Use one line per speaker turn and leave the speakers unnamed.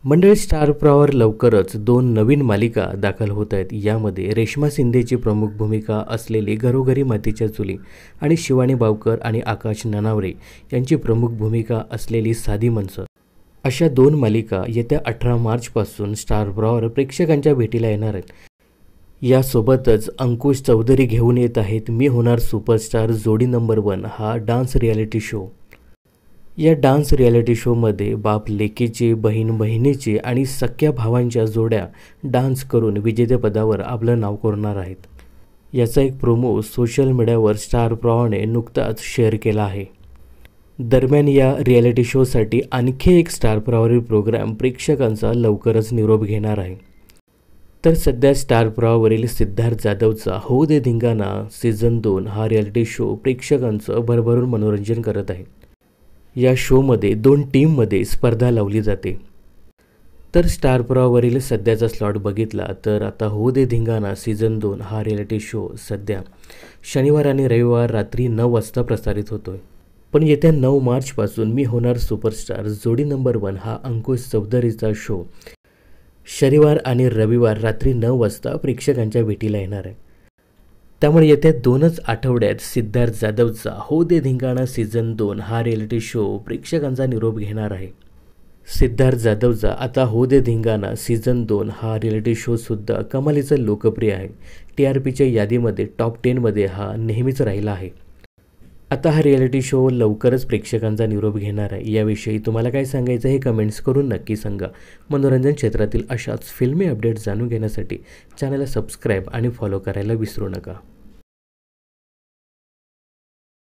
मंडळी, स्टार प्रवाहावर लवकरच 2 नवीन मालिका दाखल होत आहेत. यामध्ये रेश्मा शिंदेची प्रमुख भूमिका असलेली घरोघरी मातीच्या चुली आणि शिवानी बावकर आणि आकाश ननावरे यांची प्रमुख भूमिका असलेली साधी माणसं अशा 2 मालिका येत्या 18 मार्चपासून स्टार प्रवाहावर प्रेक्षकांच्या भेटीला येणार आहेत. यासोबतच अंकुश चौधरी घेऊन येत आहेत मी होणार सुपरस्टार जोडी नंबर 1 हा डान्स रियालिटी शो. या डान्स रियालिटी शोमध्ये बाप लेकीची, बहीण बहिणीची आणि सख्या भावांच्या जोड्या डान्स करून विजेतेपदावर आपलं नाव कोरणार आहेत. याचा एक प्रोमो सोशल मीडियावर स्टार प्रवाहाने नुकताच शेअर केला आहे. दरम्यान या रियालिटी शोसाठी आणखी एक स्टार प्रवाहावरील प्रोग्राम प्रेक्षकांचा लवकरच निरोप घेणार आहे. तर सध्या स्टार प्रवाहावरील सिद्धार्थ जाधवचा होऊ दे धिंगाणा सीझन 2 हा रियालिटी शो प्रेक्षकांचं भरभरून मनोरंजन करत आहे. या शोमध्ये 2 टीममध्ये स्पर्धा लावली जाते. तर स्टार प्रवाहावरील सध्याचा स्लॉट बघितला तर आता होऊ दे धिंगाणा सीझन 2 हा रियालिटी शो सध्या शनिवार आणि रविवार रात्री 9 वाजता प्रसारित होतोय. पण येत्या 9 मार्चपासून मी होणार सुपरस्टार जोडी नंबर 1 हा अंकुश चौधरीचा शो शनिवार आणि रविवार रात्री 9 वाजता प्रेक्षकांच्या भेटीला येणार आहे. त्यामुळे येत्या 2च आठवड्यात सिद्धार्थ जाधवचा होऊ दे धिंगाणा सीझन 2 हा रियालिटी शो प्रेक्षकांचा निरोप घेणार आहे. सिद्धार्थ जाधवचा आता होऊ दे धिंगाणा सीझन 2 हा रियालिटी शोसुद्धा कमालीचा लोकप्रिय आहे. TRPच्या यादीमध्ये टॉप 10मध्ये हा नेहमीच राहिला आहे. आता हा रियालिटी शो लवकरच प्रेक्षकांचा निरोप घेणार आहे. याविषयी तुम्हाला काय सांगायचं हे कमेंट्स करून नक्की सांगा. मनोरंजन क्षेत्रातील अशाच फिल्मी अपडेट्स जाणून घेण्यासाठी चॅनलला सबस्क्राईब आणि फॉलो करायला विसरू नका.